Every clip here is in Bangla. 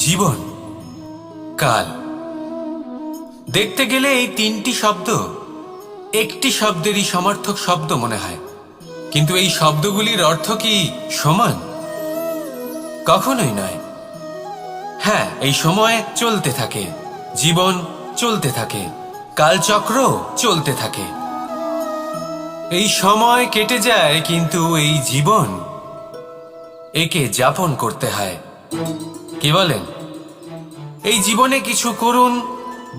জীবন, কাল। দেখতে গেলে এই তিনটি শব্দ একটি শব্দেরই সমার্থক শব্দ মনে হয়, কিন্তু এই শব্দগুলির অর্থ কি সমান? কখনোই নয়। হ্যাঁ, এই সময় চলতে থাকে, জীবন চলতে থাকে, কালচক্র চলতে থাকে। এই সময় কেটে যায়, কিন্তু এই জীবন, একে যাপন করতে হয়। কি বলেন? এই জীবনে কিছু করুন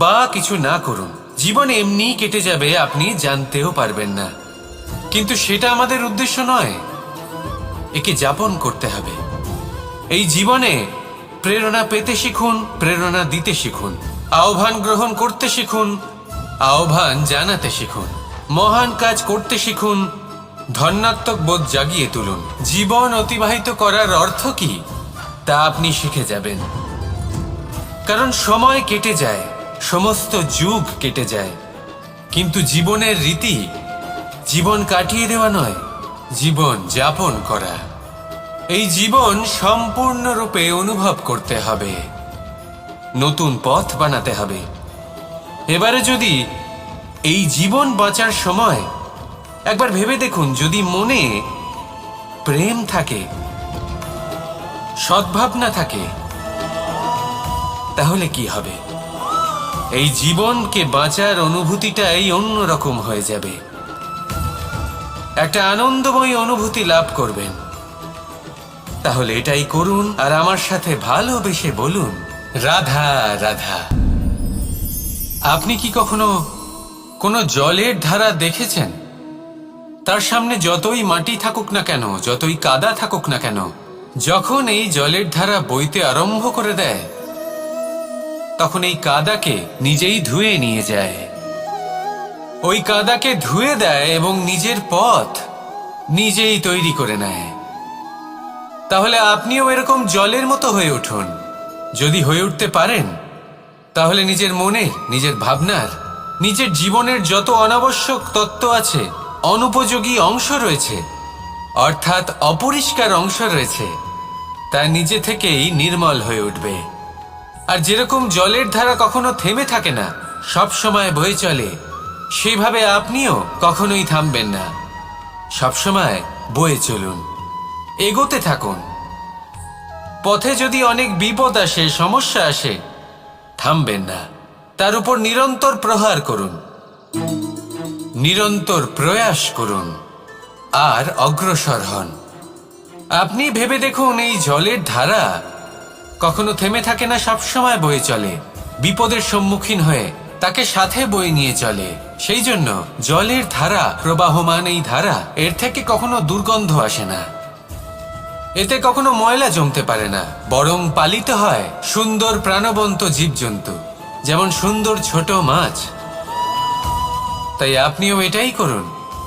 বা কিছু না করুন, জীবন এমনি কেটে যাবে, আপনি জানতেও পারবেন না। কিন্তু সেটা আমাদের উদ্দেশ্য নয়, একে যাপন করতে হবে। এই জীবনে প্রেরণা পেতে শিখুন, প্রেরণা দিতে শিখুন, আহ্বান গ্রহণ করতে শিখুন, আহ্বান জানাতে শিখুন, মহান কাজ করতে শিখুন, ধন্যাত্মক বোধ জাগিয়ে তুলুন। জীবন অতিবাহিত করার অর্থ কি তা আপনি শিখে যাবেন। কারণ সময় কেটে যায়, সমস্ত যুগ কেটে যায়, কিন্তু জীবনের রীতি জীবন কাটিয়ে দেওয়া নয়, জীবন যাপন করা। এই জীবন সম্পূর্ণরূপে অনুভব করতে হবে, নতুন পথ বানাতে হবে। এবারে যদি এই জীবন বাঁচার সময় একবার ভেবে দেখুন, যদি মনে প্রেম থাকে, সদ্ভাবনা থাকে, তাহলে কি হবে? এই জীবনকে বাঁচার অনুভূতিটাই অন্যরকম হয়ে যাবে, একটা আনন্দময় অনুভূতি লাভ করবেন। তাহলে এটাই করুন, আর আমার সাথে ভালোবেসে বলুন, রাধা রাধা। আপনি কি কখনো কোনো জলের ধারা দেখেছেন? তার সামনে যতই মাটি থাকুক না কেন, যতই কাদা থাকুক না কেন, যখন এই জলের ধারা বইতে আরম্ভ করে দেয়, তখন এই কাদাকে নিজেই ধুয়ে নিয়ে যায়। ওই কাদাকে ধুয়ে দেয় এবং নিজের পথ নিজেই তৈরি করে নেয়। তাহলে আপনিও এরকম জলের মতো হয়ে উঠুন। যদি হয়ে উঠতে পারেন, তাহলে নিজের মনের, নিজের ভাবনার, নিজের জীবনের যত অনাবশ্যক তত্ত্ব আছে, অনুপযোগী অংশ রয়েছে, অর্থাৎ অপরিষ্কার অংশ রয়েছে, তা নিজে থেকেই নির্মল হয়ে উঠবে। আর যেরকম জলের ধারা কখনো থেমে থাকে না, সব সময় বয়ে চলে, সেইভাবে আপনিও কখনোই থামবেন না। সবসময় বয়ে চলুন, এগোতে থাকুন। পথে যদি অনেক বিপদ আসে, সমস্যা আসে, থামবেন না, তার উপর নিরন্তর প্রহার করুন, নিরন্তর প্রয়াস করুন, আর অগ্রসর হন। আপনি ভেবে দেখুন, এই জলের ধারা কখনো থেমে থাকে না, সবসময় বয়ে চলে, বিপদের সম্মুখীন হয়ে তাকে সাথে বয়ে নিয়ে চলে। সেই জন্য জলের ধারা, প্রবাহমান এই ধারা, এর থেকে কখনো দুর্গন্ধ আসে না, এতে কখনো ময়লা জমতে পারে না, বরং পালিত হয় সুন্দর প্রাণবন্ত জীবজন্তু, যেমন সুন্দর ছোট মাছ। তাই আপনিও এটাই করুন,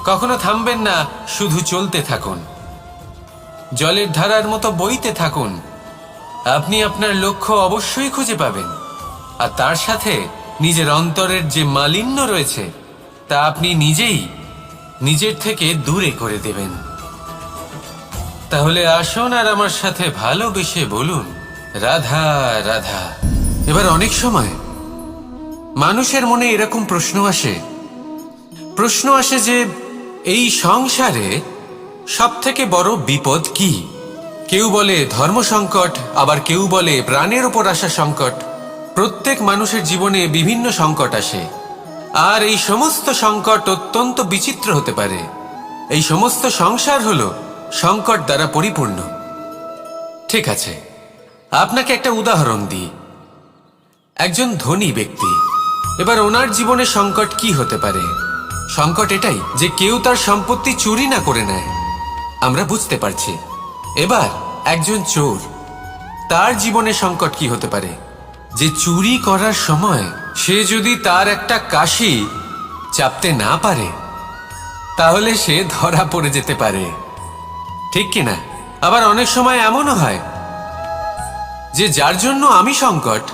কখনো থামবেন না, শুধু চলতে থাকুন, জলের ধারার মতো বইতে থাকুন। আপনি আপনার লক্ষ্য অবশ্যই খুঁজে পাবেন, আর তার সাথে নিজের অন্তরের যে মালিন্য রয়েছে, তা আপনি নিজেই নিজের থেকে দূরে করে দেবেন। তাহলে আসুন আর আমার সাথে ভালোবেসে বলুন, রাধা রাধা। এবার অনেক সময় মানুষের মনে এরকম প্রশ্ন আসে যে এই সংসারে সব থেকে বড় বিপদ কি? কেউ বলে ধর্ম সংকট, আবার কেউ বলে প্রাণের ওপর আসা সংকট। প্রত্যেক মানুষের জীবনে বিভিন্ন সংকট আসে, আর এই সমস্ত সংকট অত্যন্ত বিচিত্র হতে পারে। এই সমস্ত সংসার হলো সংকট দ্বারা পরিপূর্ণ। ঠিক আছে, আপনাকে একটা উদাহরণ দিই। একজন ধনী ব্যক্তি, এবার ওনার জীবনে সংকট কি হতে পারে? সংকট এটাই যে কেউ তার সম্পত্তি চুরি না করে নেয়, আমরা বুঝতে পারছি। এবার একজন চোর, তার জীবনে সংকট কি হতে পারে? যে চুরি করার সময় সে যদি তার একটা কাশি চাপতে না পারে, তাহলে সে ধরা পড়ে যেতে পারে, ঠিক কিনা? আবার অনেক সময় এমনও হয় যে যার জন্য আমি সংকট,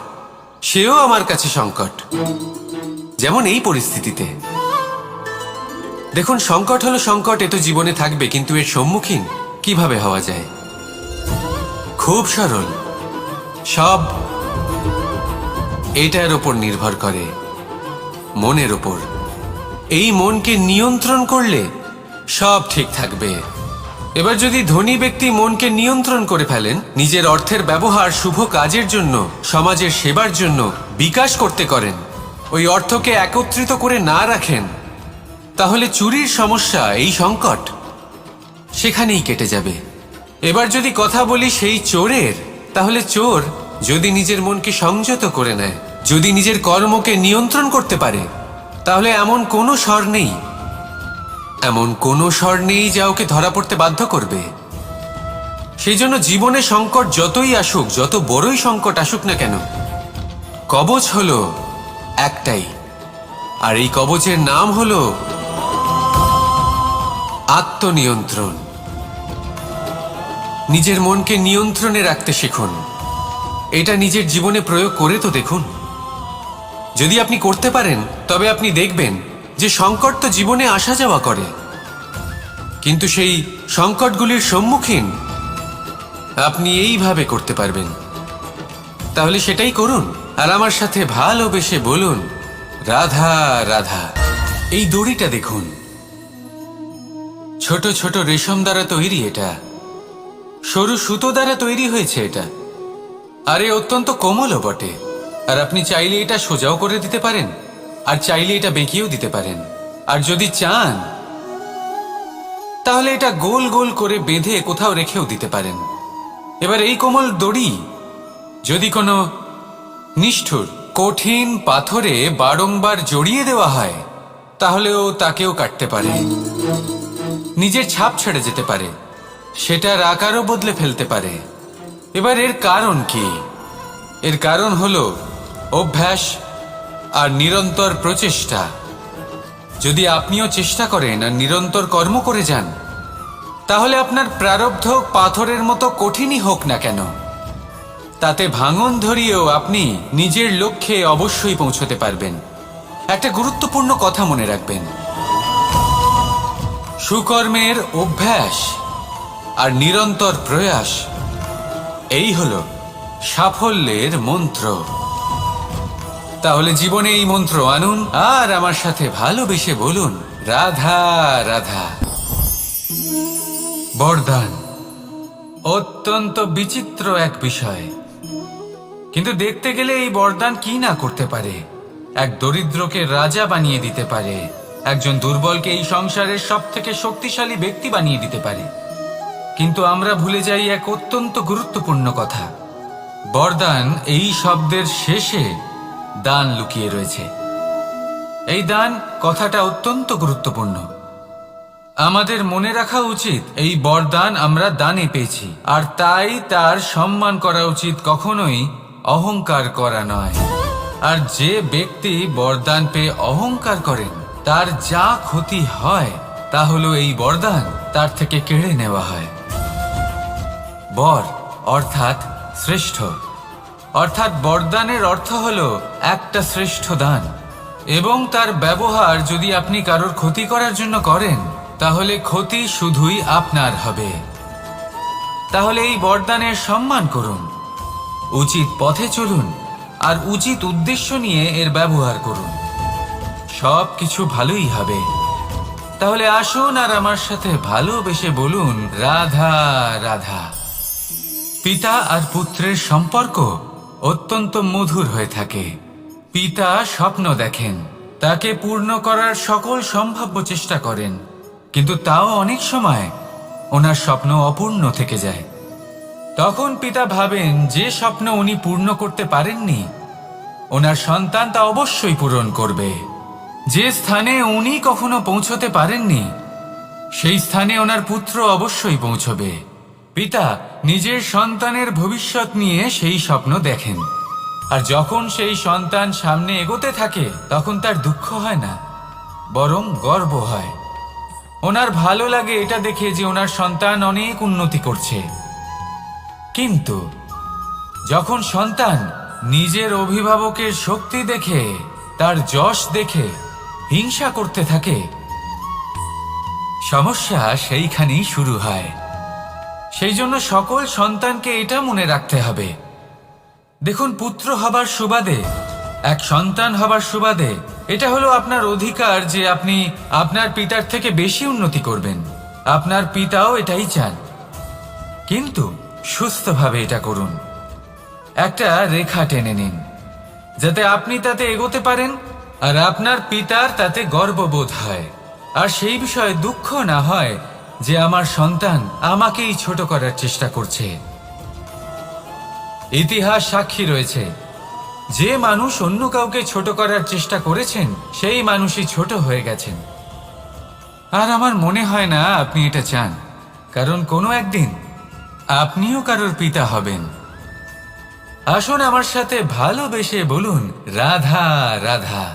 সেও আমার কাছে সংকট। যেমন এই পরিস্থিতিতে দেখুন, সংকট হলো সংকট, এ তো জীবনে থাকবে, কিন্তু এর সম্মুখীন কিভাবে হওয়া যায়? খুব সরল, সব এটার ওপর নির্ভর করে, মনের ওপর। এই মনকে নিয়ন্ত্রণ করলে সব ঠিক থাকবে। এবার যদি ধনী ব্যক্তি মনকে নিয়ন্ত্রণ করে ফেলেন, নিজের অর্থের ব্যবহার শুভ কাজের জন্য, সমাজের সেবার জন্য বিকাশ করতে করেন, ওই অর্থকে একত্রিত করে না রাখেন, তাহলে চুরির সমস্যা, এই সংকট সেখানেই কেটে যাবে। এবার যদি কথা বলি সেই চোরের, তাহলে চোর যদি নিজের মনকে সংযত করে নেয়, যদি নিজের কর্মকে নিয়ন্ত্রণ করতে পারে, তাহলে এমন কোনো স্বর নেই, এমন কোনো স্বর নেই যা ওকে ধরা পড়তে বাধ্য করবে। সেই জন্য জীবনে সংকট যতই আসুক, যত বড়ই সংকট আসুক না কেন, কবচ হলো একটাই, আর এই কবচের নাম হলো আত্মনিয়ন্ত্রণ। নিজের মনকে নিয়ন্ত্রণে রাখতে শিখুন। এটা নিজের জীবনে প্রয়োগ করে তো দেখুন। যদি আপনি করতে পারেন, তবে আপনি দেখবেন যে সংকট তো জীবনে আসা যাওয়া করে, কিন্তু সেই সংকটগুলির সম্মুখীন আপনি এইভাবে করতে পারবেন। তাহলে সেটাই করুন, আর আমার সাথে ভালোবেসে বলুন, রাধা রাধা। এই দড়িটা দেখুন, ছোট ছোট রেশম দ্বারা তৈরি, এটা সরু সুতো দ্বারা তৈরি হয়েছে এটা, আর এ অত্যন্ত কোমলও বটে। আর আপনি চাইলে এটা সোজাও করে দিতে পারেন, আর চাইলে এটা বেঁকিয়েও দিতে পারেন, আর যদি চান তাহলে এটা গোল গোল করে বেঁধে কোথাও রেখেও দিতে পারেন। এবার এই কোমল দড়ি যদি কোনো নিষ্ঠুর কঠিন পাথরে বারংবার জড়িয়ে দেওয়া হয়, তাহলেও তাকেও কাটতে পারে, নিজের ছাপ ছেড়ে যেতে পারে, সেটার আকারও বদলে ফেলতে পারে। এবার এর কারণ কি? এর কারণ হলো অভ্যাস আর নিরন্তর প্রচেষ্টা। যদি আপনিও চেষ্টা করেন আর নিরন্তর কর্ম করে যান, তাহলে আপনার প্রারব্ধ পাথরের মতো কঠিনই হোক না কেন, তাতে ভাঙন ধরিয়েও আপনি নিজের লক্ষ্যে অবশ্যই পৌঁছতে পারবেন। একটা গুরুত্বপূর্ণ কথা মনে রাখবেন, সুকর্মের অভ্যাস আর নিরন্তর প্রয়াস, এই হলো সাফল্যের মন্ত্র। তাহলে জীবনে এই মন্ত্র আনুন, আর আমার সাথে ভালোবেসে বলুন, রাধা রাধা। বরদান অত্যন্ত বিচিত্র এক বিষয়, কিন্তু দেখতে গেলে এই বরদান কি না করতে পারে। এক দরিদ্রকে রাজা বানিয়ে দিতে পারে, একজন দুর্বলকে এই সংসারের সব থেকে শক্তিশালী ব্যক্তি বানিয়ে দিতে পারে। কিন্তু আমরা ভুলে যাই এক অত্যন্ত গুরুত্বপূর্ণ কথা, বরদান এই শব্দের শেষে দান লুকিয়ে রয়েছে। এই দান কথাটা অত্যন্ত গুরুত্বপূর্ণ। আমাদের মনে রাখা উচিত এই বরদান আমরা দানে পেয়েছি, আর তাই তার সম্মান করা উচিত, কখনোই অহংকার করা নয়। আর যে ব্যক্তি বরদান পেয়ে অহংকার করেন, তার যা ক্ষতি হয় তা হলো এই বরদান তার থেকে কেড়ে নেওয়া হয়। বর অর্থাৎ শ্রেষ্ঠ, অর্থাৎ বরদানের অর্থ হলো একটা শ্রেষ্ঠ দান, এবং তার ব্যবহার যদি আপনি কারোর ক্ষতি করার জন্য করেন, তাহলে ক্ষতি শুধুই আপনার হবে। তাহলে এই বরদানের সম্মান করুন, উচিত পথে চলুন, আর উচিত উদ্দেশ্য নিয়ে এর ব্যবহার করুন, সব কিছু ভালোই হবে। তাহলে আসুন আর আমার সাথে ভালোবেসে বলুন, রাধা রাধা। পিতা আর পুত্রের সম্পর্ক অত্যন্ত মধুর হয়ে থাকে। পিতা স্বপ্ন দেখেন, তাকে পূর্ণ করার সকল সম্ভাব্য চেষ্টা করেন, কিন্তু তাও অনেক সময় ওনার স্বপ্ন অপূর্ণ থেকে যায়। তখন পিতা ভাবেন যে স্বপ্ন উনি পূর্ণ করতে পারেননি, ওনার সন্তান তা অবশ্যই পূরণ করবে। যে স্থানে উনি কখনো পৌঁছতে পারেননি, সেই স্থানে ওনার পুত্র অবশ্যই পৌঁছবে। পিতা নিজের সন্তানের ভবিষ্যৎ নিয়ে সেই স্বপ্ন দেখেন, আর যখন সেই সন্তান সামনে এগোতে থাকে, তখন তার দুঃখ হয় না, বরং গর্ব হয়। ওনার ভালো লাগে এটা দেখে যে ওনার সন্তান অনেক উন্নতি করছে। কিন্তু যখন সন্তান নিজের অভিভাবকের শক্তি দেখে, তার যশ দেখে হিংসা করতে থাকে, সমস্যা সেইখানেই শুরু হয়। সেই জন্য সকল সন্তানকে এটা মনে রাখতে হবে, দেখুন, পুত্র হবার সুবাদে এক সন্তান হবার সুবাদে এটা হলো আপনার অধিকার যে আপনি আপনার পিতার থেকে বেশি উন্নতি করবেন। আপনার পিতাও এটাই চান, কিন্তু সুস্থভাবে এটা করুন। একটা রেখা টেনে নিন যাতে আপনি তাতে এগোতে পারেন আর আপনার পিতার তাতে গর্ববোধ হয়, আর সেই বিষয়ে দুঃখ না হয় যে আমার সন্তান আমাকেই ছোট করার চেষ্টা করছে। ইতিহাস সাক্ষী রয়েছে, যে মানুষ অন্য কাউকে ছোট করার চেষ্টা করেছেন সেই মানুষই ছোট হয়ে গেছেন। আর আমার মনে হয় না আপনি এটা চান, কারণ কোনো একদিন আপনিও কারোর পিতা হবেন। আসুন আমার সাথে ভালোবেসে বলুন, রাধা রাধা।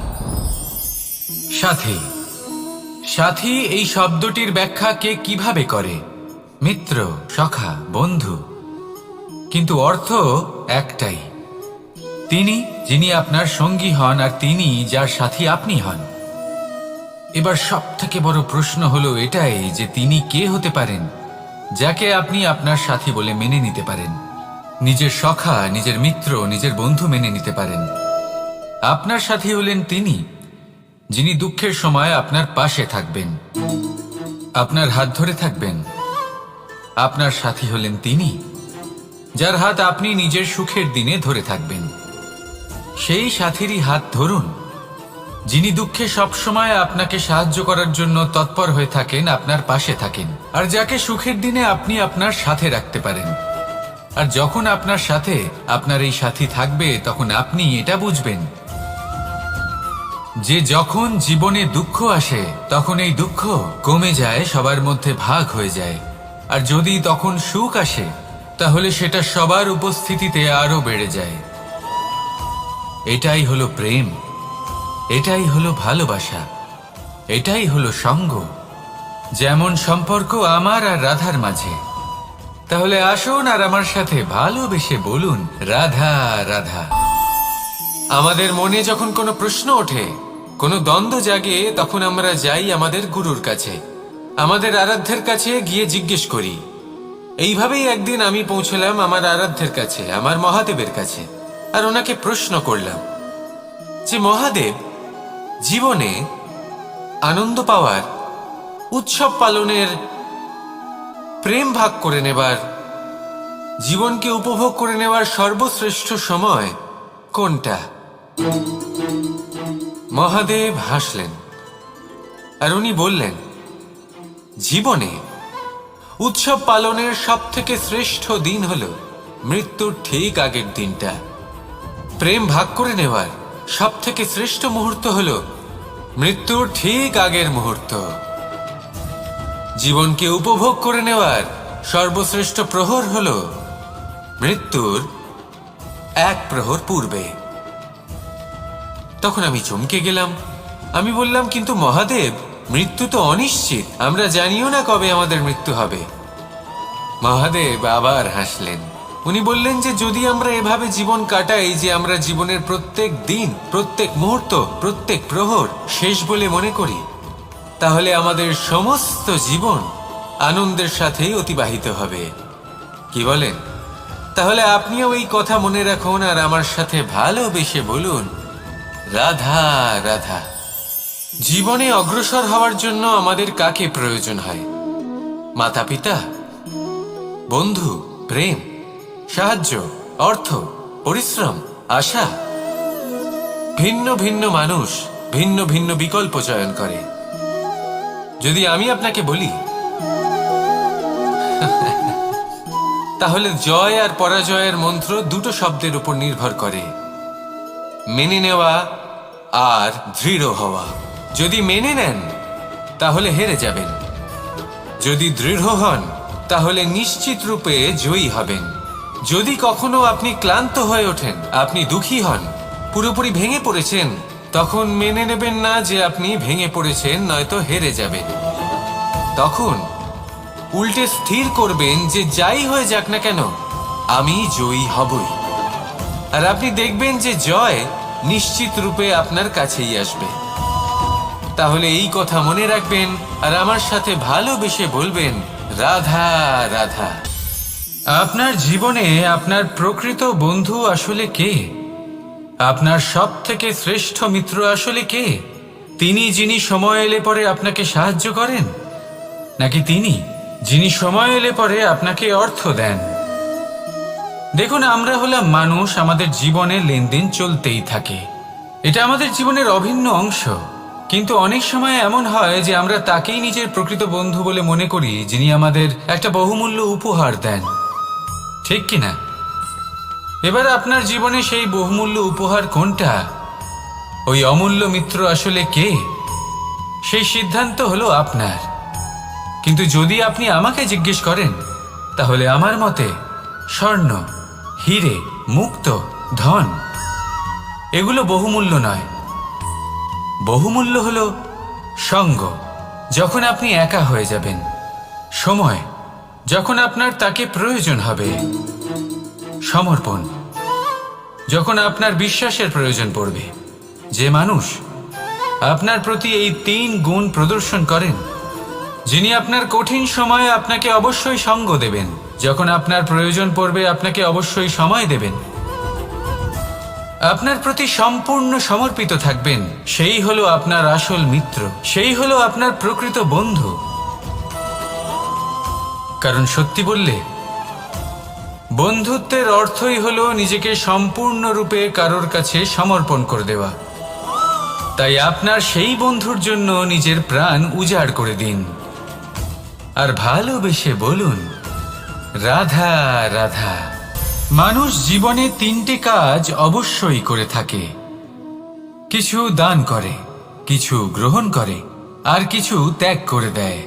সাথী। সাথী এই শব্দটির ব্যাখ্যা কে কিভাবে করে? মিত্র, সখা, বন্ধু, কিন্তু অর্থ একটাই। তিনি যিনি আপনার সঙ্গী হন আর তিনি যার সাথী আপনি হন। এবার সব থেকে বড় প্রশ্ন হলো এটাই যে তিনি কে হতে পারেন যাকে আপনি আপনার সাথী বলে মেনে নিতে পারেন, নিজের সখা, নিজের মিত্র, নিজের বন্ধু মেনে নিতে পারেন। আপনার সাথী হলেন তিনি যিনি দুঃখের সময় আপনার পাশে থাকবেন, আপনার হাত ধরে থাকবেন। আপনার সাথী হলেন তিনি যার হাত আপনি নিজের সুখের দিনে ধরে থাকবেন। সেই সাথীরই হাত ধরুন যিনি দুঃখে সবসময় আপনাকে সাহায্য করার জন্য তৎপর হয়ে থাকেন, আপনার পাশে থাকেন, আর যাকে সুখের দিনে আপনি আপনার সাথে রাখতে পারেন। আর যখন আপনার সাথে আপনার এই সাথী থাকবে তখন আপনি এটা বুঝবেন যে যখন জীবনে দুঃখ আসে তখন এই দুঃখ কমে যায়, সবার মধ্যে ভাগ হয়ে যায়। আর যদি তখন সুখ আসে তাহলে সেটা সবার উপস্থিতিতে আরো বেড়ে যায়। এটাই হলো প্রেম, এটাই হলো ভালোবাসা, এটাই হলো সঙ্গ। যেমন সম্পর্ক আমার আর রাধার মাঝে। তাহলে আসুন আর আমার সাথে ভালোবেসে বলুন, রাধা রাধা। আমাদের মনে যখন কোনো প্রশ্ন ওঠে, কোনো দ্বন্দ্ব জাগে, তখন আমরা যাই আমাদের গুরুর কাছে, আমাদের আরাধ্যের কাছে গিয়ে জিজ্ঞেস করি। এইভাবেই একদিন আমি পৌঁছলাম আমার আরাধ্যের কাছে, আমার মহাদেবের কাছে, আর ওনাকে প্রশ্ন করলাম যে মহাদেব, জীবনে আনন্দ পাওয়ার, উৎসব পালনের, প্রেম ভাগ করে নেবার, জীবনকে উপভোগ করে নেওয়ার সর্বশ্রেষ্ঠ সময় কোনটা? মহাদেব হাসলেন আর উনি বললেন, জীবনে উৎসব পালনের সব থেকে শ্রেষ্ঠ দিন হল মৃত্যুর ঠিক আগের দিনটা। প্রেম ভাগ করে নেওয়ার সব থেকে শ্রেষ্ঠ মুহূর্ত হল মৃত্যুর ঠিক আগের মুহূর্ত। জীবনকে উপভোগ করে নেওয়ার সর্বশ্রেষ্ঠ প্রহর হল মৃত্যুর এক প্রহর পূর্বে। তখন আমি চমকে গেলাম। আমি বললাম, কিন্তু মহাদেব, মৃত্যু তো অনিশ্চিত, আমরা জানিও না কবে আমাদের মৃত্যু হবে। মহাদেব আবার হাসলেন। উনি বললেন যে যদি আমরা এভাবে জীবন কাটাই যে আমরা জীবনের প্রত্যেক দিন, প্রত্যেক মুহূর্ত, প্রত্যেক প্রহর শেষ বলে মনে করি, তাহলে আমাদের সমস্ত জীবন আনন্দের সাথেই অতিবাহিত হবে। কি বলেন? তাহলে আপনিও এই কথা মনে রাখুন আর আমার সাথে ভালোবেসে বলুন, রাধা রাধা। জীবনে অগ্রসর হওয়ার জন্য আমাদের কাকে প্রয়োজন হয়? মাতা পিতা, বন্ধু, প্রেম, সাহায্য, অর্থ, পরিশ্রম, আশা। ভিন্ন ভিন্ন মানুষ ভিন্ন ভিন্ন বিকল্প চয়ন করে। যদি আমি আপনাকে বলি তাহলে জয় আর পরাজয়ের মন্ত্র দুটো শব্দের উপর নির্ভর করে, মেনে নেওয়া আর দৃঢ় হওয়া। যদি মেনে নেন তাহলে হেরে যাবেন, যদি দৃঢ় হন তাহলে নিশ্চিত রূপে জয়ী হবেন। যদি কখনো আপনি ক্লান্ত হয়ে ওঠেন, আপনি দুঃখী হন, পুরোপুরি ভেঙে পড়েছেন, তখন মেনে নেবেন না যে আপনি ভেঙে পড়েছেন, নয়তো হেরে যাবেন। তখন উল্টে স্থির করবেন যে যাই হয়ে যাক না কেন আমি জয়ী হবই। আর আপনি দেখবেন যে জয় নিশ্চিত রূপে আপনার কাছেই আসবে। তাহলে এই কথা মনে রাখবেন আর আমার সাথে ভালোবেসে বলবেন, রাধা রাধা। আপনার জীবনে আপনার প্রকৃত বন্ধু আসলে কে? আপনার সব থেকে শ্রেষ্ঠ মিত্র আসলে কে? তিনি যিনি সময় এলে পরে আপনাকে সাহায্য করেন, নাকি তিনি যিনি সময় এলে পরে আপনাকে অর্থ দেন? দেখুন, আমরা হলাম মানুষ, আমাদের জীবনে লেনদেন চলতেই থাকে। এটা আমাদের জীবনের অভিন্ন অংশ। কিন্তু অনেক সময় এমন হয় যে আমরা তাকেই নিজের প্রকৃত বন্ধু বলে মনে করি, যিনি আমাদের একটা বহুমূল্য উপহার দেন, ঠিক কিনা? এবার আপনার জীবনে সেই বহুমূল্য উপহার কোনটা, ওই অমূল্য মিত্র আসলে কে, সেই সিদ্ধান্ত হলো আপনার। কিন্তু যদি আপনি আমাকে জিজ্ঞেস করেন, তাহলে আমার মতে স্বর্ণ, হিরে, মুক্ত, ধন এগুলো বহুমূল্য নয়। বহুমূল্য হলো সঙ্গ, যখন আপনি একা হয়ে যাবেন; সময়, যখন আপনার তাকে প্রয়োজন হবে; সমর্পণ, যখন আপনার বিশ্বাসের প্রয়োজন পড়বে। যে মানুষ আপনার প্রতি এই 3 গুণ প্রদর্শন করেন, যিনি আপনার কঠিন সময়ে আপনাকে অবশ্যই সঙ্গ দেবেন, যখন আপনার প্রয়োজন পড়বে আপনাকে অবশ্যই সময় দেবেন, আপনার প্রতি সম্পূর্ণ সমর্পিত থাকবেন, সেই হলো আপনার আসল মিত্র, সেই হলো আপনার প্রকৃত বন্ধু। কারণ সত্যি বললে, বন্ধুত্বের অর্থই হলো নিজেকে সম্পূর্ণরূপে কারোর কাছে সমর্পণ করে দেওয়া। তাই আপনার সেই বন্ধুর জন্য নিজের প্রাণ উজাড় করে দিন, আর ভালোবেসে বলুন, রাধা রাধা। মানুষ জীবনে 3টে কাজ অবশ্যই করে থাকে: কিছু দান করে, কিছু গ্রহণ করে, আর কিছু ত্যাগ করে দেয়।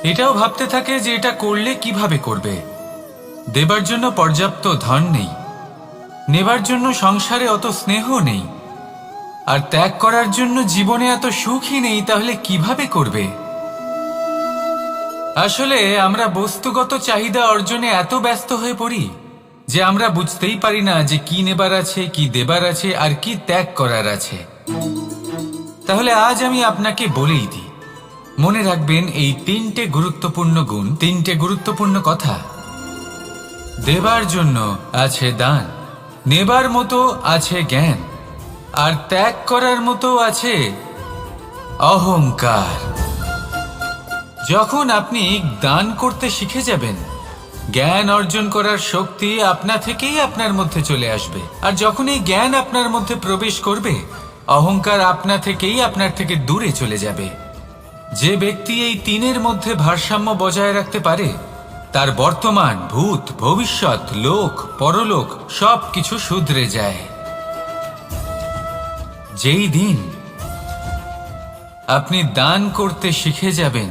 এটাও ভাবতে থাকে যে এটা করলে কিভাবে করবে। দেবার জন্য পর্যাপ্ত ধন নেই, নেবার জন্য সংসারে অত স্নেহ নেই, আর ত্যাগ করার জন্য জীবনে এত সুখই নেই, তাহলে কিভাবে করবে? আসলে আমরা বস্তুগত চাহিদা অর্জনে এত ব্যস্ত হয়ে পড়ি যে আমরা বুঝতেই পারি না যে কি নেবার আছে, কি দেবার আছে, আর কি ত্যাগ করার আছে। তাহলে আজ আমি আপনাকে বলেই দিই, মনে রাখবেন এই 3টে গুরুত্বপূর্ণ গুণ, 3টে গুরুত্বপূর্ণ কথা। দেবার জন্য আছে দান, নেবার মতো আছে জ্ঞান, আর ত্যাগ করার মতো আছে অহংকার। যখন আপনি দান করতে শিখে যাবেন, জ্ঞান অর্জন করার শক্তি আপনা থেকেই আপনার মধ্যে চলে আসবে। আর যখন এই জ্ঞান আপনার মধ্যে প্রবেশ করবে, অহংকার আপনা থেকেই আপনার থেকে দূরে চলে যাবে। যে ব্যক্তি এই 3-এর মধ্যে ভারসাম্য বজায় রাখতে পারে, তার বর্তমান, ভূত, ভবিষ্যৎ, লোক, পরলোক সব কিছু শুধরে যায়। যেই দিন আপনি দান করতে শিখে যাবেন,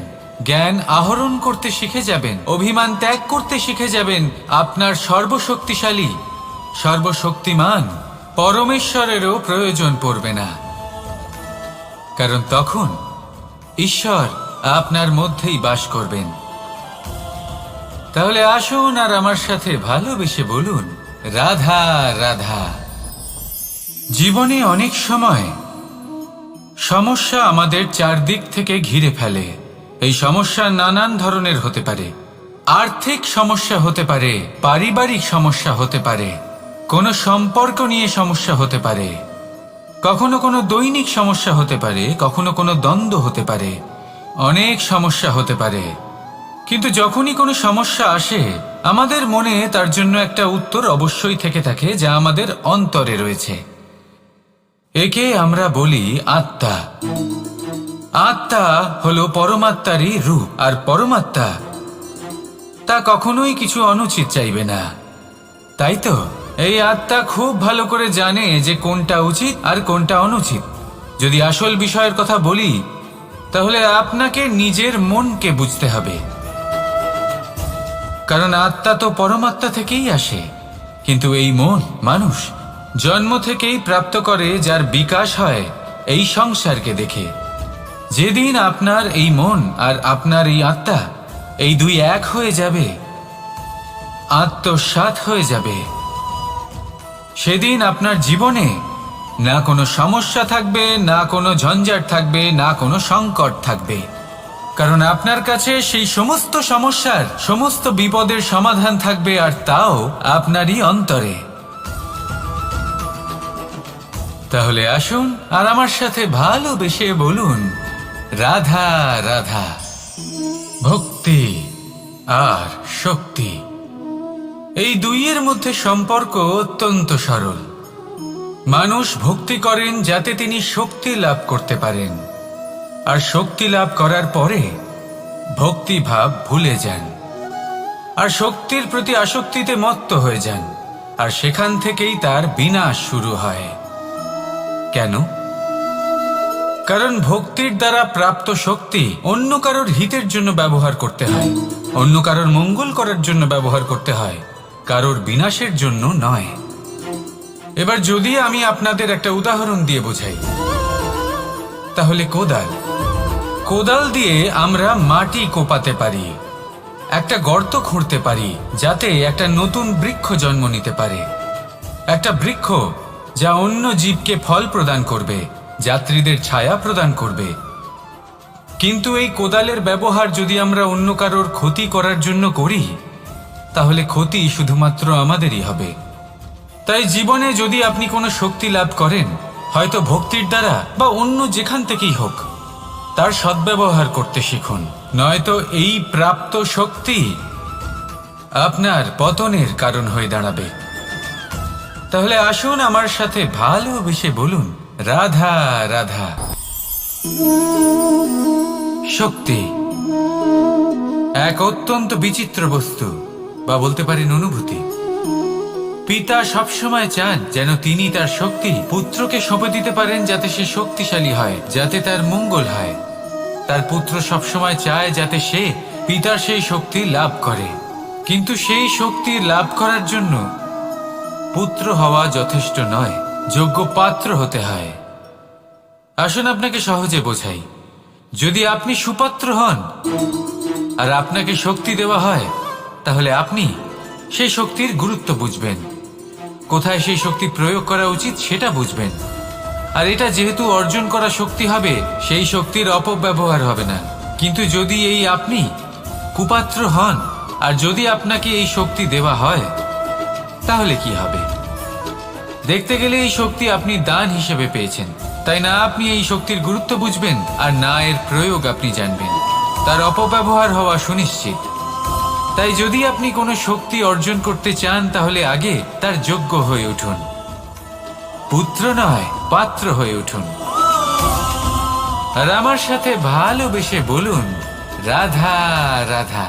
জ্ঞান আহরণ করতে শিখে যাবেন, অভিমান ত্যাগ করতে শিখে যাবেন, আপনার সর্বশক্তিশালী, সর্বশক্তিমান পরমেশ্বরেরও প্রয়োজন পড়বে না। কারণ তখন ঈশ্বর আপনার মধ্যেই বাস করবেন। তাহলে আসুন আর আমার সাথে ভালোবেসে বলুন, রাধা রাধা। জীবনে অনেক সময় সমস্যা আমাদের চারদিক থেকে ঘিরে ফেলে। এই সমস্যা নানান ধরনের হতে পারে। আর্থিক সমস্যা হতে পারে, পারিবারিক সমস্যা হতে পারে, কোনো সম্পর্ক নিয়ে সমস্যা হতে পারে, কখনো কোনো দৈনিক সমস্যা হতে পারে, কখনো কোনো দ্বন্দ্ব হতে পারে, অনেক সমস্যা হতে পারে। কিন্তু যখনই কোনো সমস্যা আসে, আমাদের মনে তার জন্য একটা উত্তর অবশ্যই থেকে থাকে, যা আমাদের অন্তরে রয়েছে। একে আমরা বলি আত্মা। আত্মা হলো পরমাত্মারই রূপ, আর পরমাত্মা তা কখনোই কিছু অনুচিত চাইবে না, তাই তো? এই আত্মা খুব ভালো করে জানে যে কোনটা উচিত আর কোনটা অনুচিত। যদি আসল বিষয়ের কথা বলি, তাহলে আপনাকে নিজের মনকে বুঝতে হবে। কারণ আত্মা তো পরমাত্মা থেকেই আসে, কিন্তু এই মন মানুষ জন্ম থেকেই প্রাপ্ত করে, যার বিকাশ হয় এই সংসারকে দেখে। যেদিন আপনার এই মন আর আপনার এই আত্মা এই দুই এক হয়ে যাবে, আত্মসাৎ হয়ে যাবে, সেদিন আপনার জীবনে না কোনো সমস্যা থাকবে, না কোনো ঝঞ্ঝাট থাকবে, না কোনো সংকট থাকবে। কারণ আপনার কাছে সেই সমস্ত সমস্যার, সমস্ত বিপদের সমাধান থাকবে, আর তাও আপনারই অন্তরে। তাহলে আসুন আর আমার সাথে ভালোবেসে বলুন, রাধা রাধা। ভক্তি আর শক্তি, এই দুইয়ের মধ্যে সম্পর্ক অত্যন্ত সরল। মানুষ ভক্তি করেন যাতে তিনি শক্তি লাভ করতে পারেন, আর শক্তি লাভ করার পরে ভক্তি ভাব ভুলে যান আর শক্তির প্রতি আসক্তিতে মত্ত হয়ে যান, আর সেখান থেকেই তার বিনাশ শুরু হয়। কেন? কারণ ভক্তির দ্বারা প্রাপ্ত শক্তি অন্য কারোর হিতের জন্য ব্যবহার করতে হয়, অন্য কারোর মঙ্গল করার জন্য ব্যবহার করতে হয়, কারোর বিনাশের জন্য নয়। এবার যদি আমি আপনাদের একটা উদাহরণ দিয়ে বোঝাই, তাহলে কোদাল দিয়ে আমরা মাটি কোপাতে পারি, একটা গর্ত খুঁড়তে পারি যাতে একটা নতুন বৃক্ষ জন্ম নিতে পারে, একটা বৃক্ষ যা অন্য জীবকে ফল প্রদান করবে, যাত্রীদের ছায়া প্রদান করবে। কিন্তু এই কোদালের ব্যবহার যদি আমরা অন্য কারোর ক্ষতি করার জন্য করি, তাহলে ক্ষতি শুধুমাত্র আমাদেরই হবে। তাই জীবনে যদি আপনি কোনো শক্তি লাভ করেন, হয়তো ভক্তির দ্বারা বা অন্য যেখান থেকেই হোক, তার সদ্ব্যবহার করতে শিখুন, নয়তো এই প্রাপ্ত শক্তি আপনার পতনের কারণ হয়ে দাঁড়াবে। তাহলে আসুন আমার সাথে ভালোবেসে বলুন, রাধা রাধা। শক্তি এক অত্যন্ত বিচিত্র বস্তু, বা বলতে পারেন অনুভূতি। পিতা সবসময় চান যেন তিনি তার শক্তি পুত্রকে সঁপে দিতে পারেন, যাতে সে শক্তিশালী হয়, যাতে তার মঙ্গল হয়। তার পুত্র সবসময় চায় যাতে সে পিতার সেই শক্তি লাভ করে, কিন্তু সেই শক্তি লাভ করার জন্য পুত্র হওয়া যথেষ্ট নয়, যোগ্য পাত্র হতে হয়। আসুন আপনাকে সহজে বোঝাই। যদি আপনি সুপাত্র হন আর আপনাকে শক্তি দেওয়া হয়, তাহলে আপনি সেই শক্তির গুরুত্ব বুঝবেন, কোথায় সেই শক্তি প্রয়োগ করা উচিত সেটা বুঝবেন। আর এটা যেহেতু অর্জন করা শক্তি হবে, সেই শক্তির অপব্যবহার হবে না। কিন্তু যদি এই আপনি কুপাত্র হন আর যদি আপনাকে এই শক্তি দেওয়া হয়, তাহলে কি হবে? দেখতে গেলে এই শক্তি আপনি দান হিসেবে পেয়েছেন, তাই না আপনি এই শক্তির গুরুত্ব বুঝবেন আর না এর প্রয়োগ আপনি জানবেন, তার অপব্যবহার হওয়া সুনিশ্চিত। তাই যদি আপনি কোনো শক্তি অর্জন করতে চান, তাহলে আগে তার যোগ্য হয়ে উঠুন, পুত্র নয় পাত্র হয়ে উঠুন। আর আমার সাথে ভালোবেসে বলুন, রাধা রাধা।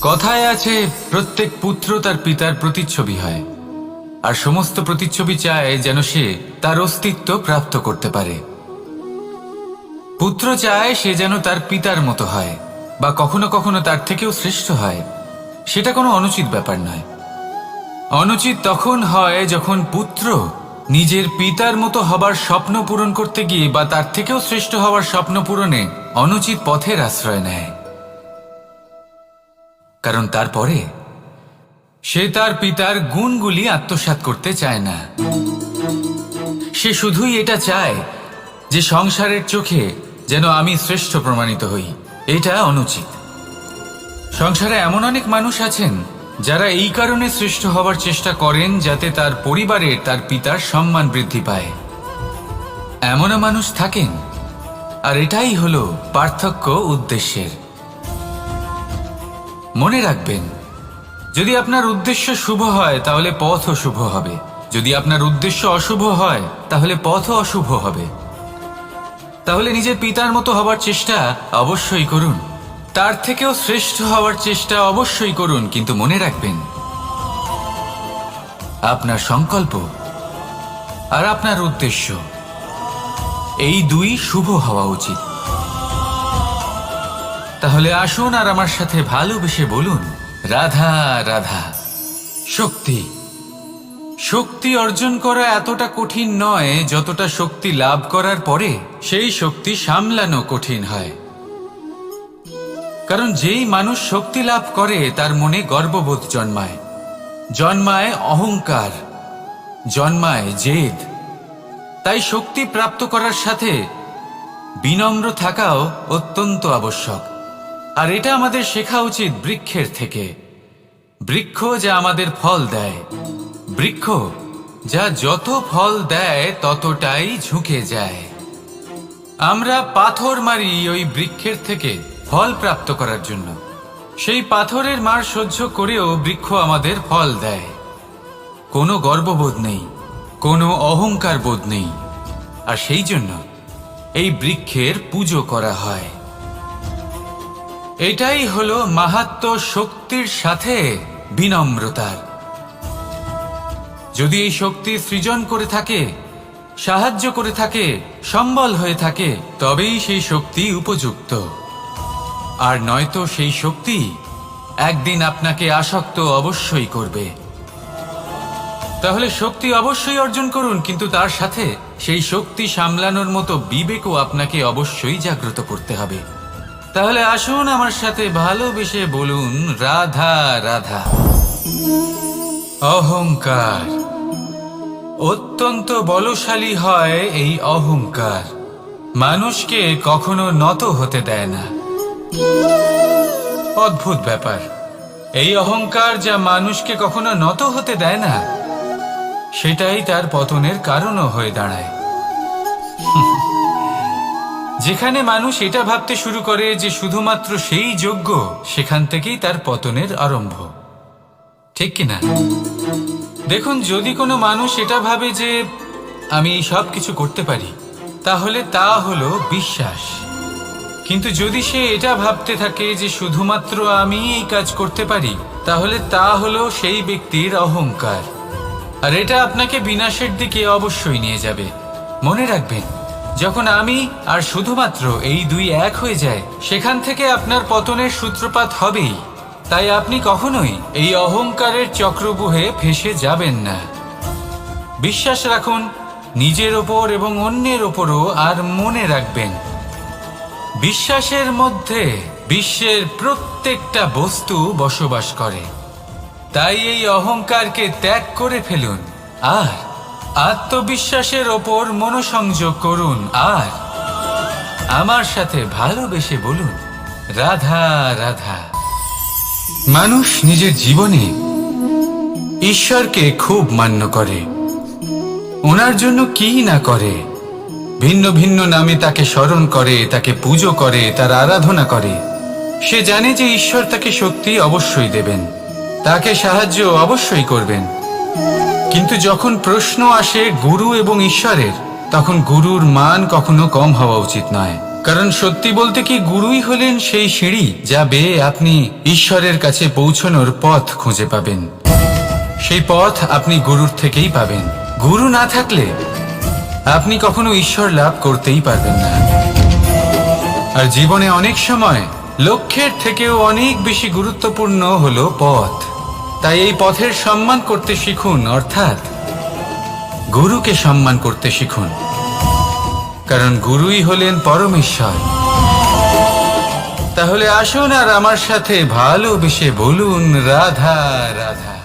কথায় আছে, প্রত্যেক পুত্র তার পিতার প্রতিচ্ছবি হয়, আর সমস্ত প্রতিচ্ছবি চায় যেন সে তার অস্তিত্ব প্রাপ্ত করতে পারে। পুত্র চায় সে যেন তার পিতার মতো হয়, বা কখনো কখনো তার থেকেও শ্রেষ্ঠ হয়। সেটা কোনো অনুচিত ব্যাপার নয়। অনুচিত তখন হয় যখন পুত্র নিজের পিতার মতো হবার স্বপ্ন পূরণ করতে গিয়ে বা তার থেকেও শ্রেষ্ঠ হওয়ার স্বপ্ন পূরণে অনুচিত পথের আশ্রয় নেয়। কারণ তারপরে সে তার পিতার গুণগুলি আত্মসাৎ করতে চায় না। সে শুধুই এটা চায় যে সংসারের চোখে যেন আমি শ্রেষ্ঠ প্রমাণিত হই। এটা অনুচিত। সংসারে এমন অনেক মানুষ আছেন যারা এই কারণে শ্রেষ্ঠ হবার চেষ্টা করেন যাতে তার পরিবারে তার পিতার সম্মান বৃদ্ধি পায়। এমনও মানুষ থাকেন, আর এটাই হলো পার্থক্য উদ্দেশ্যের। মনে রাখবেন, যদি আপনার উদ্দেশ্য শুভ হয় তাহলে পথও শুভ হবে, যদি আপনার উদ্দেশ্য অশুভ হয় তাহলে পথও অশুভ হবে। তাহলে নিজের পিতার মতো হবার চেষ্টা অবশ্যই করুন, তার থেকেও শ্রেষ্ঠ হওয়ার চেষ্টা অবশ্যই করুন, কিন্তু মনে রাখবেন আপনার সংকল্প আর আপনার উদ্দেশ্য এই দুই শুভ হওয়া উচিত। তাহলে আসুন আর আমার সাথে ভালোবেসে বলুন, রাধা রাধা। শক্তি শক্তি অর্জন করা এতটা কঠিন নয় যতটা শক্তি লাভ করার পরে সেই শক্তি সামলানো কঠিন হয়। কারণ যেই মানুষ শক্তি লাভ করে তার মনে গর্ববোধ জন্মায়, জন্মায় অহংকার, জন্মায় জেদ। তাই শক্তি প্রাপ্ত করার সাথে বিনম্র থাকাও অত্যন্ত আবশ্যক। আর এটা আমাদের শেখা উচিত বৃক্ষের থেকে। বৃক্ষ যা আমাদের ফল দেয়, বৃক্ষ যা যত ফল দেয় ততটাই ঝুঁকে যায়। আমরা পাথর মারি ওই বৃক্ষের থেকে ফল প্রাপ্ত করার জন্য। সেই পাথরের মার সহ্য করেও বৃক্ষ আমাদের ফল দেয়। কোনো গর্ববোধ নেই, কোনো অহংকার বোধ নেই, আর সেই জন্য এই বৃক্ষের পুজো করা হয়। এটাই হলো মাহাত্ম্য শক্তির সাথে বিনম্রতার। যদি এই শক্তি সৃজন করে থাকে, সাহায্য করে থাকে, সম্বল হয়ে থাকে, তবেই সেই শক্তি উপযুক্ত। আর নয়তো সেই শক্তি একদিন আপনাকে আসক্ত অবশ্যই করবে। তাহলে শক্তি অবশ্যই অর্জন করুন, কিন্তু তার সাথে সেই শক্তি সামলানোর মতো বিবেকও আপনাকে অবশ্যই জাগ্রত করতে হবে। তাহলে আসুন আমার সাথে ভালোবেসে বলুন, রাধা রাধা। অহংকার অত্যন্ত বলশালী হয়। এই অহংকার মানুষকে কখনো নত হতে দেয় না। অদ্ভুত ব্যাপার, এই অহংকার যা মানুষকে কখনো নত হতে দেয় না, সেটাই তার পতনের কারণও হয়ে দাঁড়ায়। যেখানে মানুষ এটা ভাবতে শুরু করে যে শুধুমাত্র সেই যোগ্য, সেখান থেকেই তার পতনের আরম্ভ, ঠিক কিনা? দেখুন, যদি কোনো মানুষ এটা ভাবে যে আমি সব কিছু করতে পারি, তাহলে তা হলো বিশ্বাস। কিন্তু যদি সে এটা ভাবতে থাকে যে শুধুমাত্র আমি এই কাজ করতে পারি, তাহলে তা হলো সেই ব্যক্তির অহংকার। আর এটা আপনাকে বিনাশের দিকে অবশ্যই নিয়ে যাবে। মনে রাখবেন, যখন আমি আর শুধুমাত্র এই দুই এক হয়ে যায়, সেখান থেকে আপনার পতনের সূত্রপাত হবেই। তাই আপনি কখনোই এই অহংকারের চক্রব্যূহে ফেঁসে যাবেন না। বিশ্বাস রাখুন নিজের ওপর এবং অন্যের ওপরও। আর মনে রাখবেন, বিশ্বাসের মধ্যে বিশ্বের প্রত্যেকটা বস্তু বসবাস করে। তাই এই অহংকারকে ত্যাগ করে ফেলুন আর আত্মবিশ্বাসের ওপর মনোসংযোগ করুন। আর আমার সাথে ভালোবেসে বলুন, রাধা রাধা। মানুষ নিজের জীবনে ঈশ্বরকে খুব মান্য করে, ওনার জন্য কি না করে। ভিন্ন ভিন্ন নামে তাকে স্মরণ করে, তাকে পুজো করে, তার আরাধনা করে। সে জানে যে ঈশ্বর তাকে শক্তি অবশ্যই দেবেন, তাকে সাহায্য অবশ্যই করবেন। কিন্তু যখন প্রশ্ন আসে গুরু এবং ঈশ্বরের, তখন গুরুর মান কখনো কম হওয়া উচিত নয়। কারণ সত্যি বলতে কি, গুরুই হলেন সেই সিঁড়ি যা বেয়ে আপনি ঈশ্বরের কাছে পৌঁছানোর পথ খুঁজে পাবেন। সেই পথ আপনি গুরুর থেকেই পাবেন। গুরু না থাকলে আপনি কখনো ঈশ্বর লাভ করতেই পারবেন না। আর জীবনে অনেক সময় লক্ষ্যের থেকেও অনেক বেশি গুরুত্বপূর্ণ হলো পথ। তাই এই পথের সম্মান করতে শিখুন, অর্থাৎ গুরুকে সম্মান করতে শিখুন। কারণ গুরুই হলেন পরমেশ্বর। তাহলে আসুন আর আমার সাথে ভালোবেসে বলুন, রাধা রাধা।